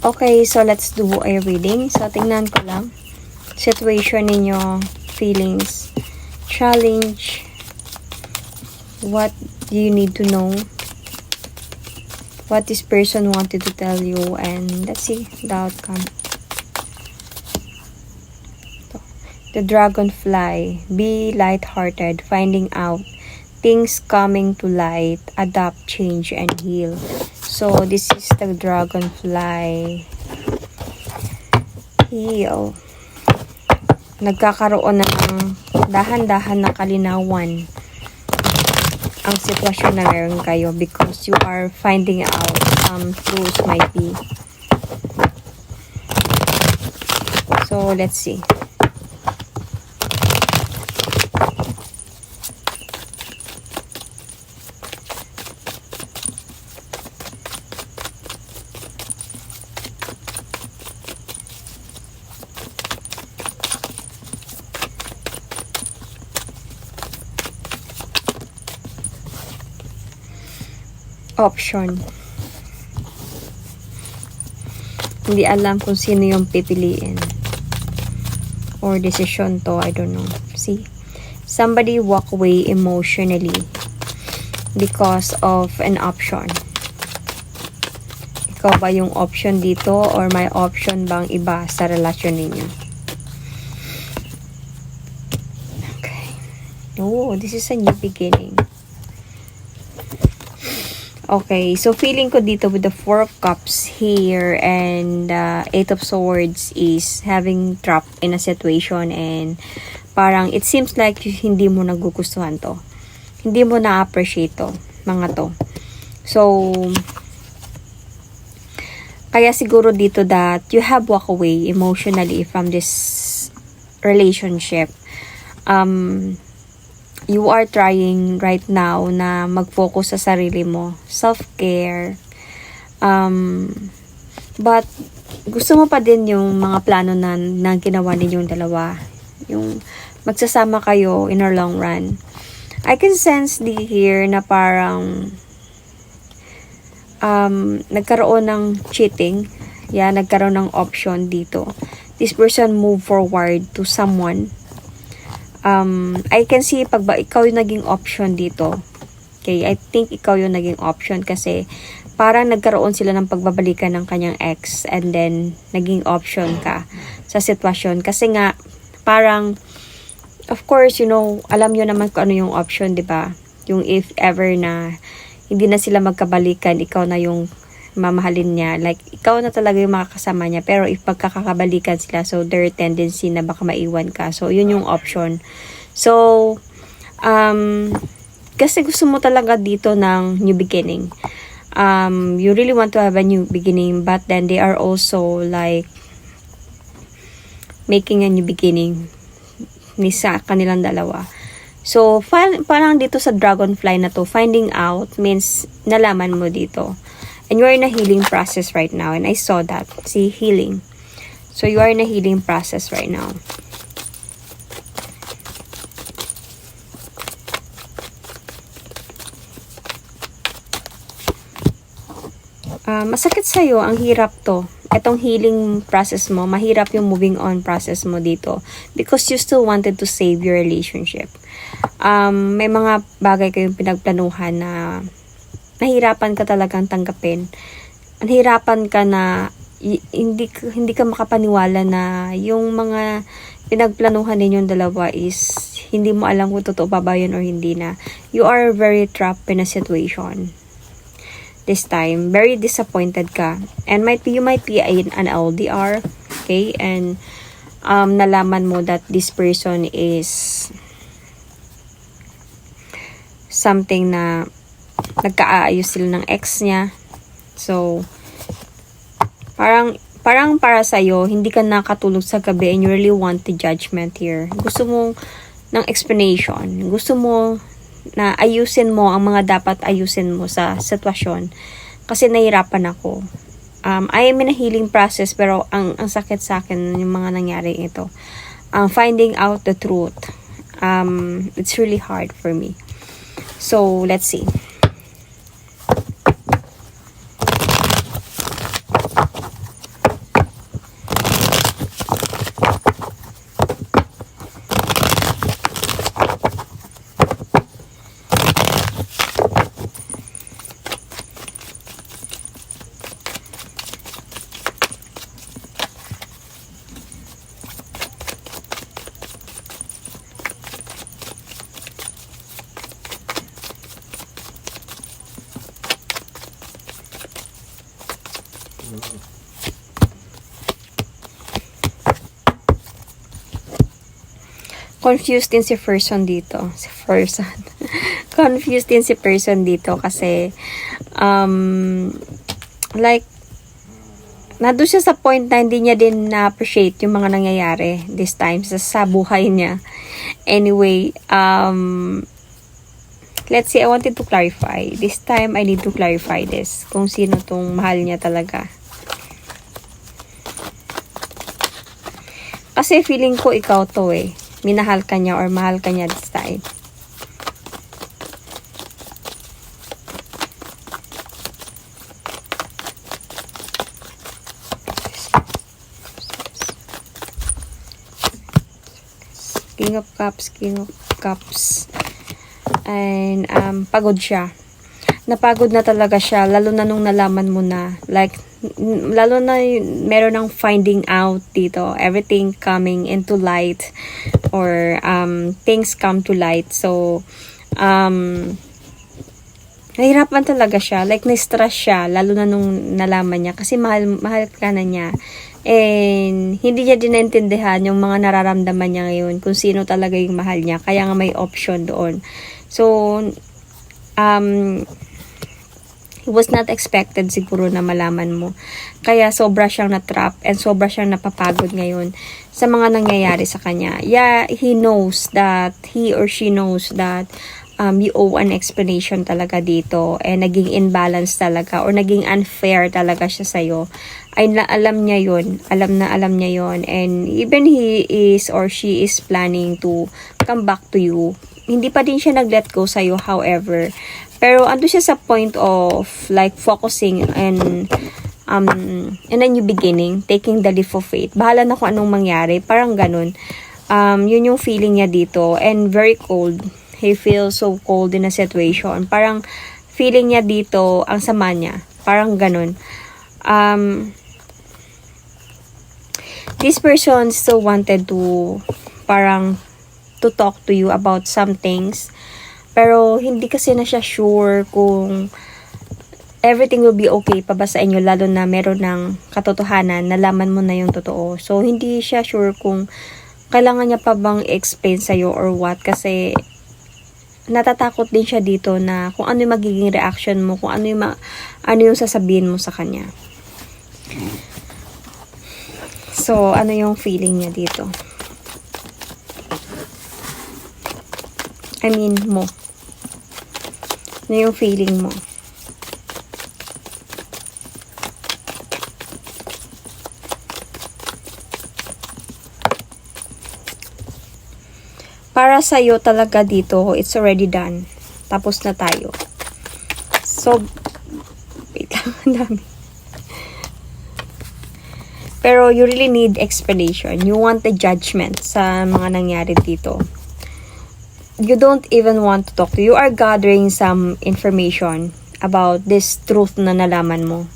Okay, so let's do a reading. So, tingnan ko lang. Situation ninyo, feelings, challenge, what do you need to know, what this person wanted to tell you, and let's see the outcome. The dragonfly, be light-hearted, finding out, things coming to light, adapt, change, and heal. So, this is the dragonfly. Heal. Nagkakaroon ng dahan-dahan na kalinawan ang sitwasyon na meron kayo because you are finding out some truths might be. So, let's see. Option. Hindi alam kung sino yung pipiliin. Or decision to, I don't know. See? Somebody walk away emotionally because of an option. Ikaw ba yung option dito or may option bang iba sa relasyon ninyo? Okay. Oh, this is a new beginning. Okay, so feeling ko dito with the 4 of Cups here and 8 of Swords is having trapped in a situation and parang it seems like hindi mo nagugustuhan to. Hindi mo na-appreciate to, mga to. So, kaya siguro dito that you have walk away emotionally from this relationship. You are trying right now na mag-focus sa sarili mo. Self-care. But, gusto mo pa din yung mga plano na ginawa ninyong dalawa. Yung magsasama kayo in a long run. I can sense here na parang nagkaroon ng cheating. Yeah, nagkaroon ng option dito. This person move forward to someone. I can see pag ba ikaw yung naging option dito. Okay, I think ikaw yung naging option kasi parang nagkaroon sila ng pagbabalikan ng kanyang ex and then naging option ka sa sitwasyon. Kasi nga, parang, of course, you know, alam nyo naman kung ano yung option, di ba? Yung if ever na hindi na sila magkabalikan, ikaw na yung mamahalin niya. Like, ikaw na talaga yung makakasama niya. Pero if pagkakabalikan sila, so there tendency na baka maiwan ka. So, yun yung option. So, kasi gusto mo talaga dito ng new beginning. You really want to have a new beginning, but then they are also like making a new beginning ni sa kanilang dalawa. So, parang dito sa dragonfly na to, finding out means nalaman mo dito. And you are in a healing process right now. And I saw that. See, healing. So, you are in a healing process right now. Masakit sa'yo. Ang hirap to. Itong healing process mo, mahirap yung moving on process mo dito. Because you still wanted to save your relationship. May mga bagay kayong pinagplanuhan na nahirapan ka talagang tanggapin. Nahirapan ka na hindi ka makapaniwala na yung mga pinagplanuhan ninyong dalawa is hindi mo alam kung totoo ba yun or hindi na. You are very trapped in a situation. This time, very disappointed ka. And you might be an LDR, okay? And nalaman mo that this person is something na nagkaayos sila ng ex niya. So, parang para sa'yo, hindi ka nakatulog sa gabi and you really want the judgment here. Gusto mo ng explanation. Gusto mo na ayusin mo ang mga dapat ayusin mo sa sitwasyon. Kasi nahirapan ako. I am in a healing process pero ang sakit sa akin yung mga nangyari ito. Finding out the truth. It's really hard for me. So, let's see. Confused din si person dito. Si person. Confused din si person dito kasi like nandun siya sa point na hindi niya din na-appreciate yung mga nangyayari this time sa buhay niya. Anyway, let's see, I wanted to clarify. This time, I need to clarify this. Kung sino tong mahal niya talaga. Kasi feeling ko ikaw to eh. Minahal ka niya or mahal ka niya this time. King of Cups, King of Cups. And pagod siya. Napagod na talaga siya, lalo na nung nalaman mo na, like, lalo na meron ng finding out dito, everything coming into light, or things come to light. So, nahirapan talaga siya, like, na-stress siya, lalo na nung nalaman niya, kasi mahal ka na niya. And hindi niya din naintindihan yung mga nararamdaman niya ngayon, kung sino talaga yung mahal niya, kaya nga may option doon. So, it was not expected siguro na malaman mo. Kaya sobra siyang na-trap and sobra siyang napapagod ngayon sa mga nangyayari sa kanya. Yeah, he knows that, he or she knows that you owe an explanation talaga dito, and naging imbalance talaga or naging unfair talaga siya sa'yo. Ay alam niya yun, alam niya yun, and even he is or she is planning to come back to you. Hindi pa din siya nag-let go sa'yo, however. Pero ando siya sa point of like focusing and in a new beginning, taking the leap of faith. Bahala na kung anong mangyari, parang ganun. Yun yung feeling niya dito, and very cold. He feels so cold in a situation. Parang feeling niya dito, ang sama niya. Parang ganun. This person still wanted to parang to talk to you about some things. Pero hindi kasi na siya sure kung everything will be okay pa ba sa inyo, lalo na meron ng katotohanan, nalaman mo na yung totoo. So, hindi siya sure kung kailangan niya pa bang explain sa'yo or what, kasi natatakot din siya dito na kung ano yung magiging reaction mo, kung ano yung sasabihin mo sa kanya. So, ano yung feeling niya dito? I mean, mo. Ano yung feeling mo? Para sa'yo talaga dito, it's already done. Tapos na tayo. So, wait lang, ang dami. Pero you really need explanation. You want a judgment sa mga nangyari dito. You don't even want to talk to. You are gathering some information about this truth na nalaman mo.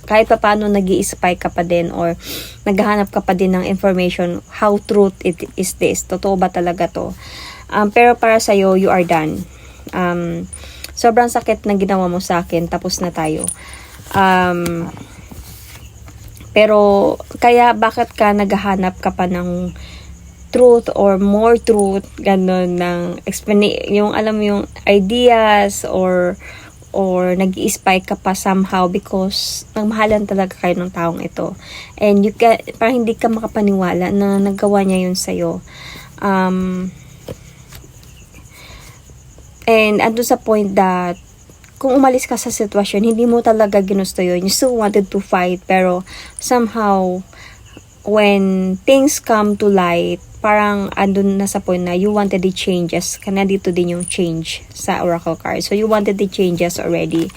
Kahit pa paano nag-i-spy ka pa din or naghahanap ka pa din ng information, how truth it is this. Totoo ba talaga to? Pero para sa'yo, you are done. Sobrang sakit na ginawa mo sa akin, tapos na tayo. Pero kaya bakit ka naghahanap ka pa ng truth or more truth, ganun, ng yung alam mo yung ideas or nag-i-spy ka pa somehow because nagmahalan talaga kayo ng taong ito. And parang hindi ka makapaniwala na nagawa niya yun sa'yo. And ando sa point that kung umalis ka sa sitwasyon, hindi mo talaga ginusto yun. You still wanted to fight, pero somehow, when things come to light, parang andun na sa point na you wanted the changes. Kana dito din yung change sa Oracle card. So, you wanted the changes already.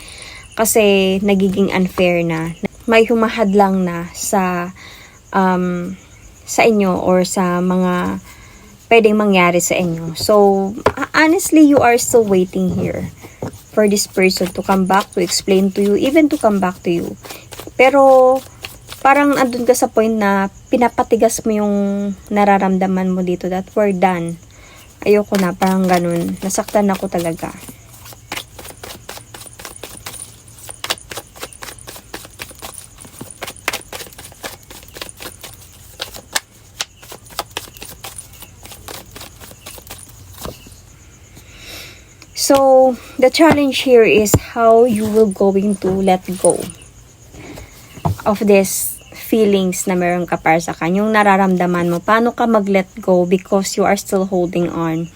Kasi, nagiging unfair na. May humahadlang na sa inyo or sa mga pwedeng mangyari sa inyo. So, honestly, you are still waiting here for this person to come back, to explain to you, even to come back to you. Pero, parang andun ka sa point na pinapatigas mo yung nararamdaman mo dito that we're done. Ayoko na, parang ganun. Nasaktan ako talaga. . So, the challenge here is how you will going to let go of this feelings na meron ka para sa kanya, yung nararamdaman mo. Paano ka mag-let go because you are still holding on.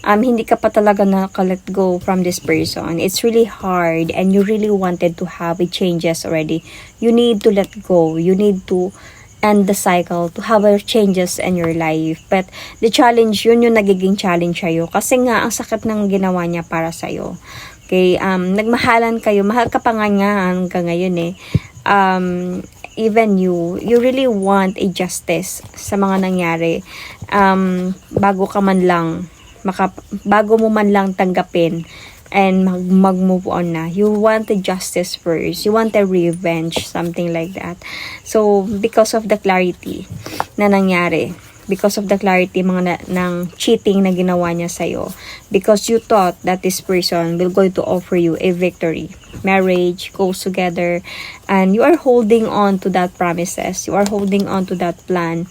Hindi ka pa talaga naka-let go from this person. It's really hard and you really wanted to have a changes already. You need to let go. You need to end the cycle, to have a changes in your life. But the challenge, yun yung nagiging challenge sa'yo. Kasi nga, ang sakit ng ginawa niya para sa'yo. Okay, nagmahalan kayo. Mahal ka pa nga hanggang ngayon eh. Even you really want a justice sa mga nangyari. Bago mo man lang tanggapin and mag-move on na. You want the justice first. You want a revenge, something like that. So, because of the clarity na nangyari, because of the clarity ng cheating na ginawa niya sa'yo, because you thought that this person will going to offer you a victory, marriage, goes together, and you are holding on to that promises, you are holding on to that plan.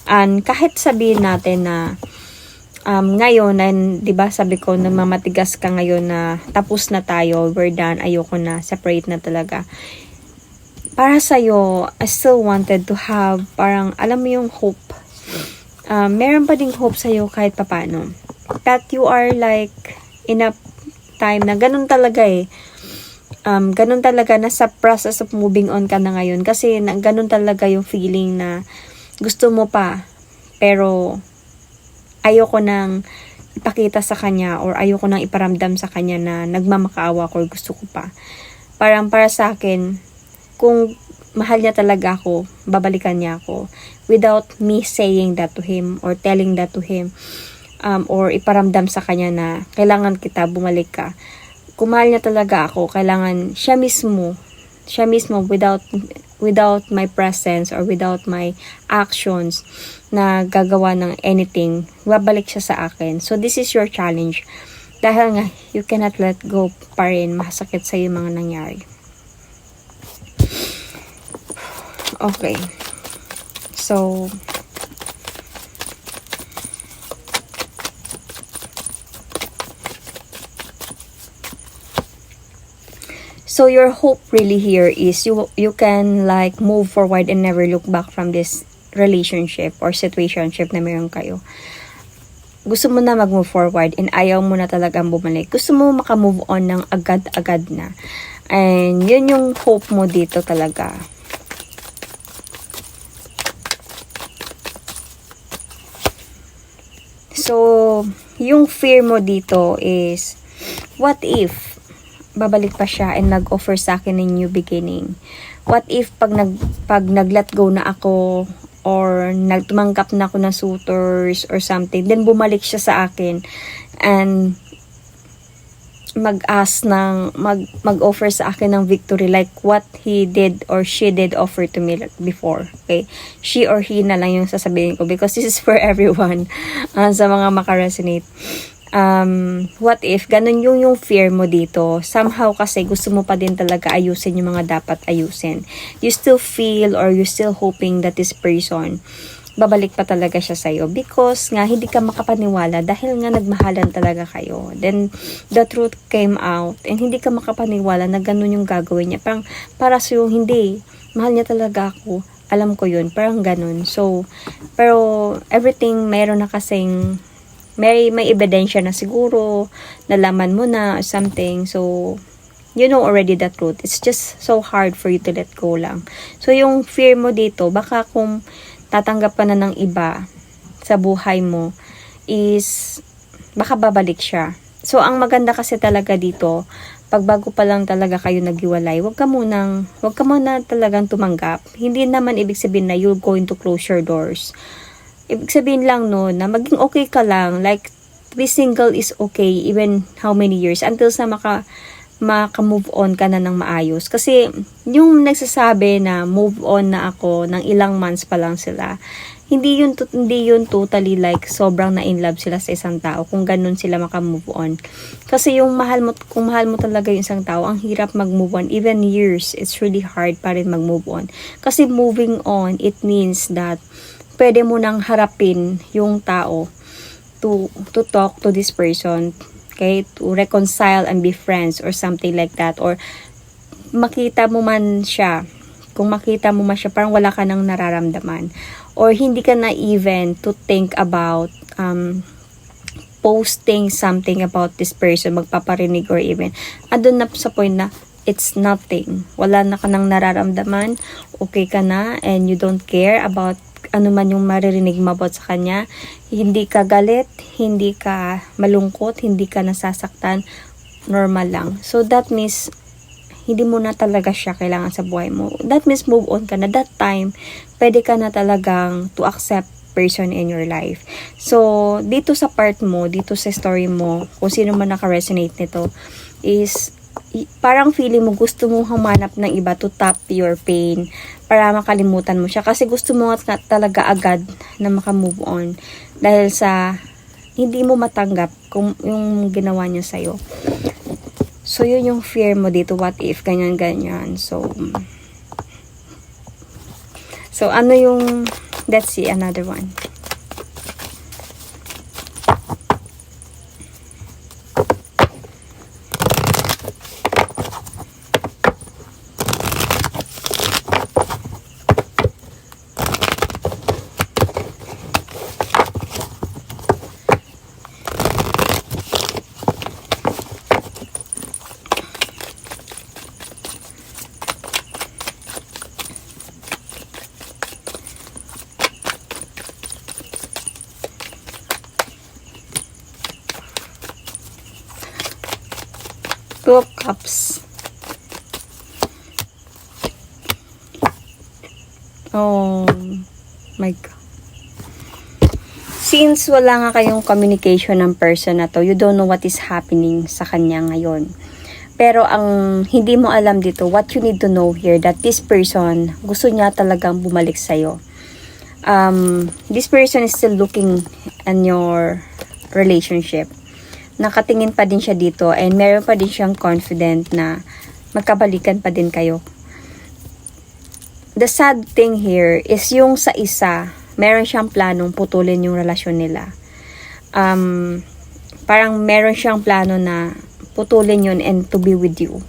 And kahit sabihin natin na ngayon, and 'di ba sabi ko na mamatigas ka ngayon na tapos na tayo, we're done, ayoko na, separate na talaga. Para sa I still wanted to have parang alam mo yung hope. Meron pa ding hope sa kahit papaano. That you are like in a time na ganun talaga eh. Ganun talaga, nasa process of moving on ka na ngayon kasi ganun talaga yung feeling na gusto mo pa pero ayoko nang ipakita sa kanya or ayoko nang iparamdam sa kanya na nagmamakaawa ko or gusto ko pa. Parang para sa akin, kung mahal niya talaga ako, babalikan niya ako without me saying that to him or telling that to him or iparamdam sa kanya na kailangan kita, bumalik ka. Kung mahal niya talaga ako, kailangan siya mismo without my presence or without my actions na gagawa ng anything, babalik siya sa akin. So, this is your challenge. Dahil nga, you cannot let go pa rin, masakit sa yung mga nangyari. Okay. So, your hope really here is you can like move forward and never look back from this relationship or situationship na meron kayo. Gusto mo na mag-move forward and ayaw mo na talagang bumalik. Gusto mo maka-move on ng agad-agad na. And yun yung hope mo dito talaga. So, yung fear mo dito is, what if babalik pa siya and nag-offer sa akin ng new beginning? What if pag nag-let go na ako or nagtumanggap na ako ng suitors or something, then bumalik siya sa akin and mag-offer sa akin ng victory like what he did or she did offer to me before. Okay? She or he na lang yung sasabihin ko because this is for everyone sa mga makaresonate. What if ganun yung fear mo dito, somehow kasi gusto mo pa din talaga ayusin yung mga dapat ayusin. You still feel or you still hoping that this person babalik pa talaga siya sa'yo because nga hindi ka makapaniwala dahil nga nagmahalan talaga kayo. Then the truth came out and hindi ka makapaniwala na ganun yung gagawin niya. Parang para sa'yo, hindi, mahal niya talaga ako, alam ko yun, parang ganun. So, pero everything meron na kasing may ebidensya na siguro, nalaman mo na or something. So, you know already the truth. It's just so hard for you to let go lang. So, yung fear mo dito, baka kung tatanggap ka na ng iba sa buhay mo, is baka babalik siya. So, ang maganda kasi talaga dito, pag bago pa lang talaga kayo naghiwalay, wag ka muna talagang tumanggap. Hindi naman ibig sabihin na you're going to close your doors. Ibig sabihin lang no, na maging okay ka lang. Like, to be single is okay even how many years until sa maka-move on ka na ng maayos. Kasi, yung nagsasabi na move on na ako ng ilang months pa lang sila, hindi yun totally like sobrang na in love sila sa isang tao kung ganun sila maka-move on. Kasi kung mahal mo talaga yung isang tao, ang hirap mag-move on. Even years, it's really hard pa rin mag-move on. Kasi moving on, it means that pwede mo nang harapin yung tao to talk to this person Okay? To reconcile and be friends or something like that. Or makita mo man siya, kung makita mo man siya, parang wala ka nang nararamdaman. Or hindi ka na even to think about posting something about this person, magpaparinig or even, andun na sa point na it's nothing. Wala na ka nang nararamdaman, okay ka na, and you don't care about ano man yung maririnig mo about sa kanya. Hindi ka galit, hindi ka malungkot, hindi ka nasasaktan, normal lang. So that means hindi mo na talaga siya kailangan sa buhay mo. That means move on ka na. That time, pwede ka na talagang to accept person in your life. So, dito sa part mo, dito sa story mo, kung sino man naka-resonate nito, is parang feeling mo gusto mo humanap ng iba to top your pain para makalimutan mo siya. Kasi gusto mo talaga agad na makamove on dahil sa hindi mo matanggap kung yung ginawa niya sa'yo. So, yun yung fear mo dito. What if? Ganyan-ganyan. So, ano yung... Let's see, another one. Two of Cups. Oh my God. Since wala nga kayong communication ng person na to, you don't know what is happening sa kanya ngayon. Pero ang hindi mo alam dito, what you need to know here, that this person, gusto niya talagang bumalik sa'yo. This person is still looking in your relationship. Nakatingin pa din siya dito and meron pa din siyang confident na magkabalikan pa din kayo. The sad thing here is yung sa isa, meron siyang planong putulin yung relasyon nila. Parang meron siyang plano na putulin yun and to be with you.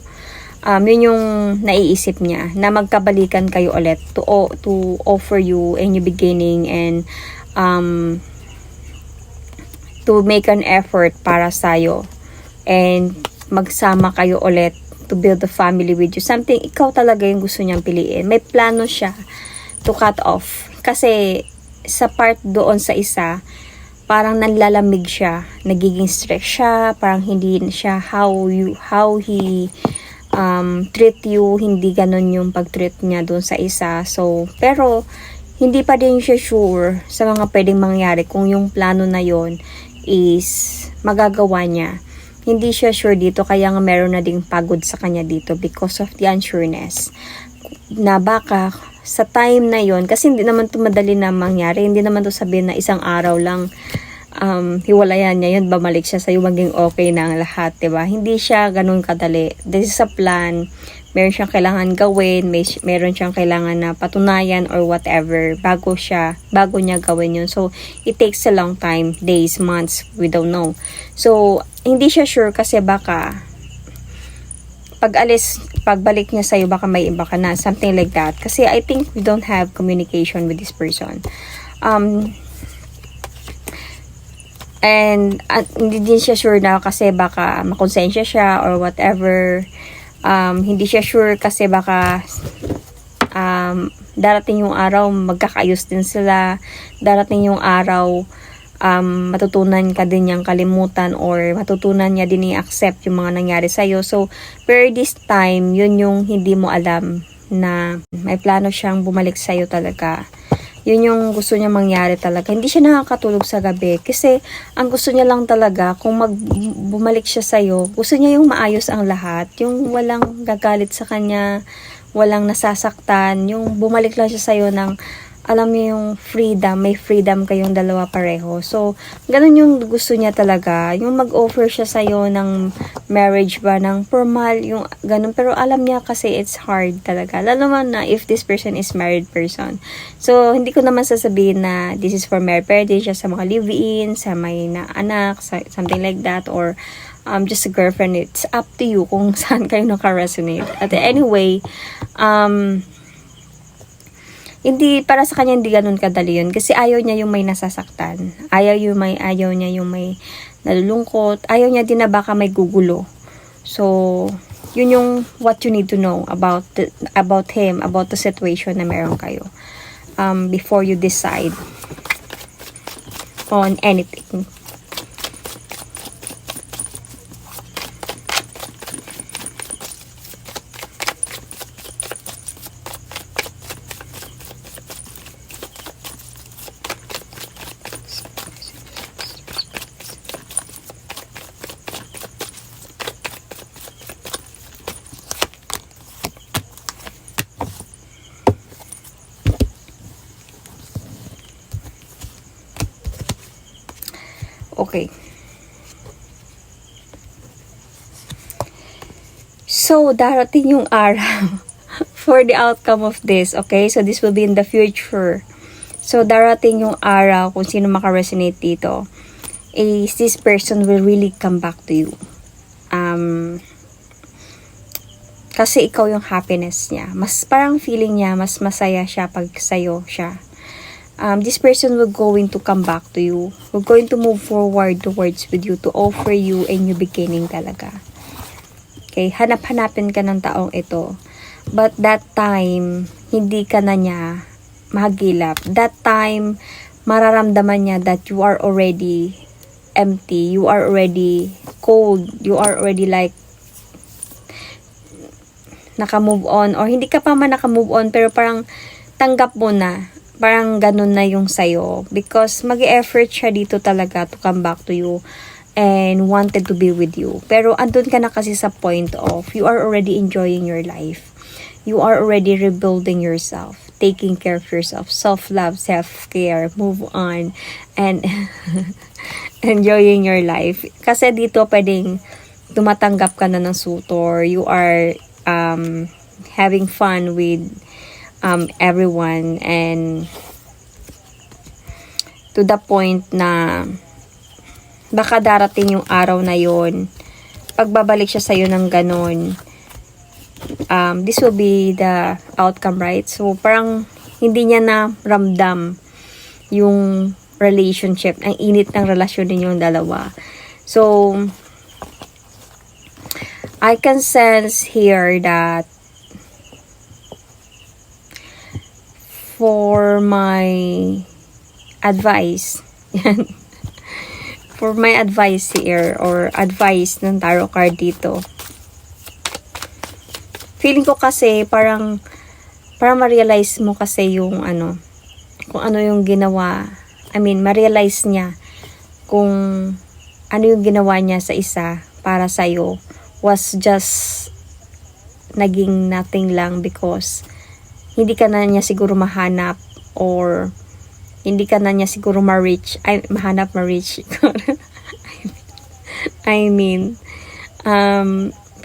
Yun yung naiisip niya, na magkabalikan kayo ulit to offer you a new beginning and to make an effort para sa'yo and magsama kayo ulit to build a family with you. Something, ikaw talaga yung gusto niyang piliin. May plano siya to cut off. Kasi sa part doon sa isa, parang nanlalamig siya, nagiging stress siya, parang hindi siya how he treat you, hindi ganun yung pag-treat niya doon sa isa. So, pero hindi pa din siya sure sa mga pwedeng mangyari kung yung plano na yon is magagawa niya. Hindi siya sure dito, kaya nga meron na ding pagod sa kanya dito because of the unsureness. Na baka sa time na yon, kasi hindi naman ito madali na mangyari, hindi naman ito sabihin na isang araw lang hiwalayan niya yun, bumalik siya sa'yo, maging okay na ang lahat, diba? Hindi siya ganun kadali. This is a plan. Meron siyang kailangan gawin, meron siyang kailangan na patunayan or whatever bago niya gawin yun. So, it takes a long time, days, months, we don't know. So, hindi siya sure kasi baka pagbalik niya sa'yo, baka may iba ka na, something like that. Kasi I think we don't have communication with this person. And hindi din siya sure na kasi baka makonsensya siya or whatever. Hindi siya sure kasi baka darating yung araw magkakaayos din sila, darating yung araw matutunan ka din niyang kalimutan or matutunan niya din i-accept yung mga nangyari sa'yo. So, per this time, yun yung hindi mo alam na may plano siyang bumalik sa'yo talaga. Yun yung gusto niya mangyari talaga. Hindi siya nakakatulog sa gabi kasi ang gusto niya lang talaga kung bumalik siya sa'yo, gusto niya yung maayos ang lahat, yung walang gagalit sa kanya, walang nasasaktan, yung bumalik lang siya sa'yo ng alam niyo yung freedom, may freedom kayong dalawa pareho. So, ganun yung gusto niya talaga. Yung mag-offer siya sa'yo ng marriage ba, ng formal, yung ganun. Pero alam niya kasi it's hard talaga. Lalo man na if this person is married person. So, hindi ko naman sasabihin na this is for married. Pwede siya sa mga live-in, sa may na anak, something like that. Or, just a girlfriend. It's up to you kung saan kayo naka-resonate. At anyway, hindi, para sa kanya hindi ganun kadali yun. Kasi ayaw niya yung may nasasaktan. Ayaw niya yung may nalulungkot. Ayaw niya din na baka may gugulo. So, yun yung what you need to know about him, about the situation na meron kayo. Before you decide on anything. Okay. So, darating yung araw for the outcome of this, okay? So, this will be in the future. So, darating yung araw kung sino maka-resonate dito is this person will really come back to you. Kasi ikaw yung happiness niya. Mas parang feeling niya, mas masaya siya pag sa'yo siya. This person will going to come back to you. Will going to move forward towards with you to offer you a new beginning talaga. Okay, hanap-hanapin ka ng taong ito. But that time, hindi ka na niya mahagilap. That time, mararamdaman niya that you are already empty. You are already cold. You are already like naka-move on. Or hindi ka pa man naka-move on, pero parang tanggap mo na. Parang ganun na yung sayo. Because mag-e-effort siya dito talaga to come back to you and wanted to be with you. Pero andun ka na kasi sa point of you are already enjoying your life. You are already rebuilding yourself, taking care of yourself, self-love, self-care, move on, and enjoying your life. Kasi dito pwedeng tumatanggap ka na ng suitor. You are having fun with everyone, and to the point na baka darating yung araw na yon, pagbabalik siya sa'yo ng ganon, this will be the outcome, right? So parang hindi niya na ramdam yung relationship, ang init ng relasyon ninyong dalawa. So I can sense here that for my advice, for my advice here, or advice ng tarot card dito, feeling ko kasi parang ma-realize mo kasi yung kung ano yung ginawa. I mean, ma-realize niya kung ano yung ginawa niya sa isa para sa'yo was just naging nothing lang because hindi ka na niya siguro mahanap, or hindi ka na niya siguro ma-reach. Ma-reach. I mean,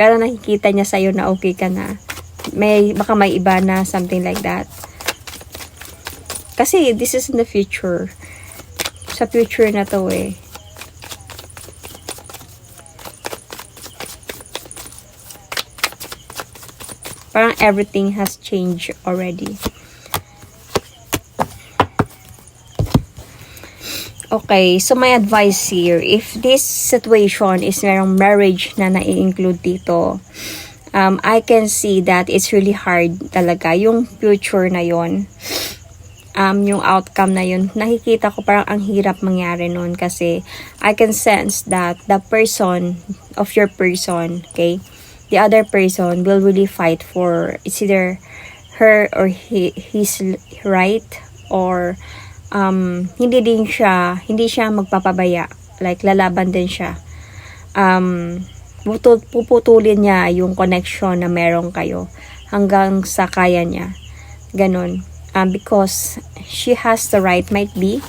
pero nakikita niya sa'yo na okay ka na. Baka may iba na, something like that. Kasi this is in the future. Sa future na to eh. Parang everything has changed already. Okay, so my advice here, if this situation is merong marriage na nai-include dito, I can see that it's really hard talaga. Yung future na yon, yung outcome na yun, nakikita ko parang ang hirap mangyari nun kasi I can sense that the person of your person, okay, the other person will really fight for it's either her or his right, or hindi siya magpapabaya, like lalaban din siya. Puputulin niya yung connection na meron kayo hanggang sa kaya niya, ganon. Because she has the right, might be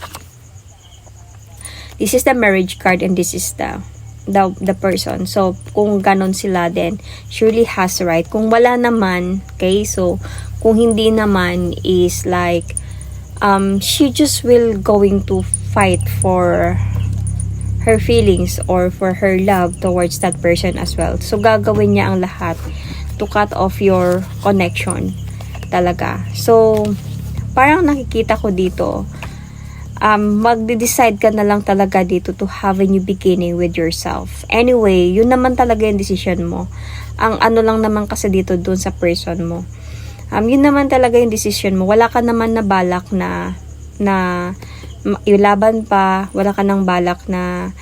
this is the marriage card and this is the person. So, kung ganon sila, then surely has the right. Kung wala naman, okay, so, kung hindi naman is like, she just will going to fight for her feelings or for her love towards that person as well. So, gagawin niya ang lahat to cut off your connection talaga. So, parang nakikita ko dito, magde-decide ka na lang talaga dito to have a new beginning with yourself. Anyway, yun naman talaga yung decision mo. Ang ano lang naman kasi dito dun sa person mo. Yun naman talaga yung decision mo. Wala ka naman na balak na ilaban pa, wala ka nang balak na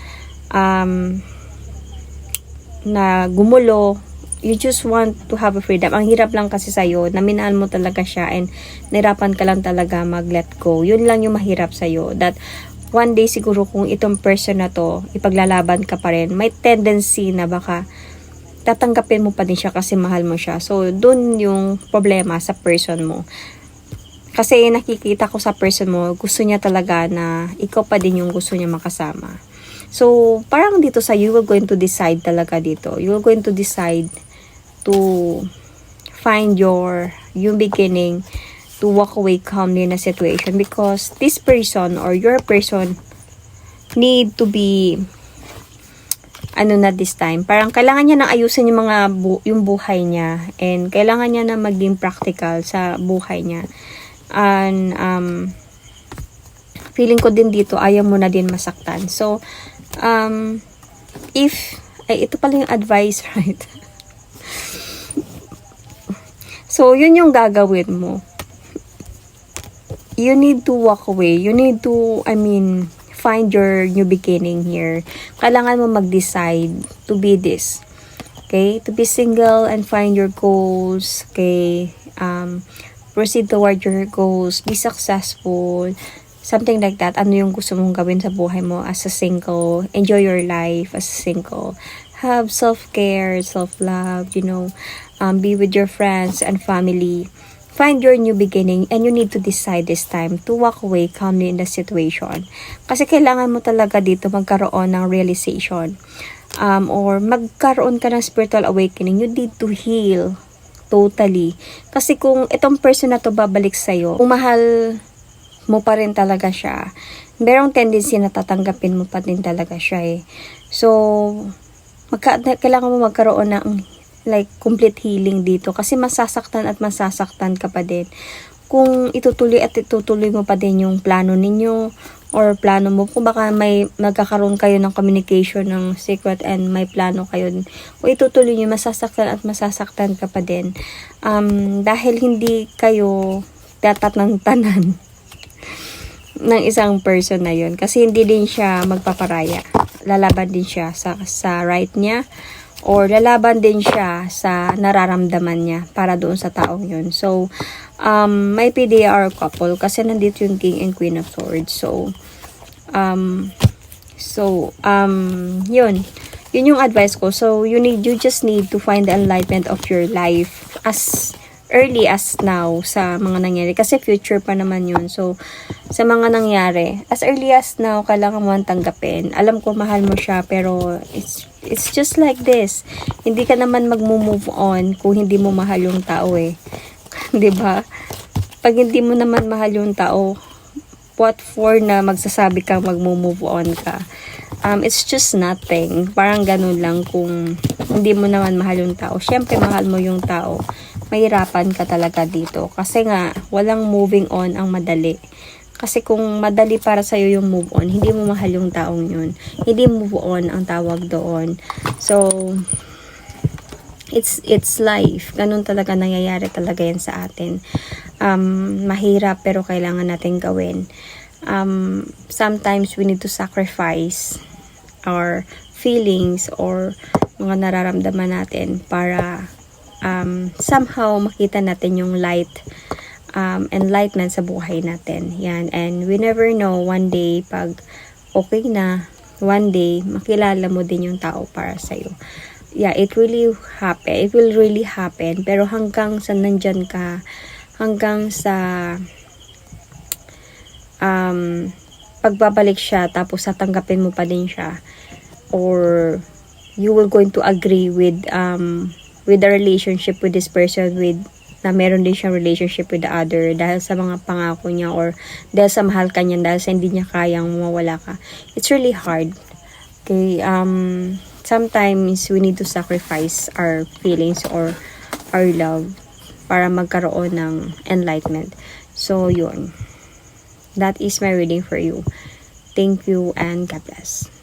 na gumulo. You just want to have a freedom. Ang hirap lang kasi sa'yo, na minahal mo talaga siya and nahirapan ka lang talaga mag-let go. Yun lang yung mahirap sa'yo. That one day siguro kung itong person na to, ipaglalaban ka pa rin, may tendency na baka tatanggapin mo pa din siya kasi mahal mo siya. So, dun yung problema sa person mo. Kasi nakikita ko sa person mo, gusto niya talaga na ikaw pa din yung gusto niya makasama. So, parang dito sa you will going to decide talaga dito. You will going to decide to find yung beginning to walk away calmly in a situation because this person or your person need to be na this time. Parang kailangan niya nang ayusin yung yung buhay niya and kailangan niya na maging practical sa buhay niya. And feeling ko din dito ayaw mo na din masaktan. So ito pala yung advice, right? So yun yung gagawin mo. You need to walk away. You need to find your new beginning here. Kailangan mo mag-decide to be this. Okay? To be single and find your goals. Okay? Proceed toward your goals, be successful, something like that. Ano yung gusto mong gawin sa buhay mo as a single, enjoy your life as a single, have self-care, self-love, be with your friends and family, find your new beginning, and you need to decide this time to walk away calmly in the situation. Kasi kailangan mo talaga dito magkaroon ng realization, or magkaroon ka ng spiritual awakening. You need to heal totally. Kasi kung itong person na to babalik sa'yo, kung mahal mo pa rin talaga siya, merong tendency na tatanggapin mo pa din talaga siya eh. So, kailangan mo magkaroon ng complete healing dito kasi masasaktan at masasaktan ka pa din. Kung itutuloy mo pa din yung plano ninyo or plano mo, kung baka may magkakaroon kayo ng communication ng secret and may plano kayo, kung itutuloy nyo, masasaktan at masasaktan ka pa din. Dahil hindi kayo tatanang-tanan ng isang person na yun. Kasi hindi din siya magpaparaya. Lalaban din siya sa right niya or lalaban din siya sa nararamdaman niya para doon sa taong yun. So, may PDR couple kasi nandito yung King and Queen of Swords. Yun yung advice ko. So, you just need to find the enlightenment of your life as early as now sa mga nangyari. Kasi future pa naman yun. So, sa mga nangyari, as early as now, kailangan mo ang tanggapin. Alam ko, mahal mo siya, pero it's just like this. Hindi ka naman mag-move on kung hindi mo mahal yung tao eh. 'Di ba? Pag hindi mo naman mahal yung tao, what for na magsasabi kang mag-move on ka? It's just nothing. Parang ganun lang kung hindi mo naman mahal yung tao. Syempre, mahal mo yung tao. Mahirapan ka talaga dito. Kasi nga, walang moving on ang madali. Kasi kung madali para sa'yo yung move on, hindi mo mahal yung taong yun. Hindi move on ang tawag doon. So, it's life. Ganun talaga nangyayari talaga yan sa atin. Mahirap pero kailangan natin gawin. Sometimes we need to sacrifice our feelings or mga nararamdaman natin para somehow makita natin yung light, enlightenment sa buhay natin. Yan. And we never know, one day pag okay na, one day makilala mo din yung tao para sa'yo. Yeah, it will really happen. Pero hanggang sa nandyan ka, hanggang sa pagbabalik siya, tapos tatanggapin mo pa din siya, or you will going to agree with the relationship with this person, with na meron din siyang relationship with the other dahil sa mga pangako niya or dahil sa mahal ka niya, dahil sa hindi niya kayang mawala ka. It's really hard. Okay, sometimes we need to sacrifice our feelings or our love para magkaroon ng enlightenment. So, yun. That is my reading for you. Thank you and God bless.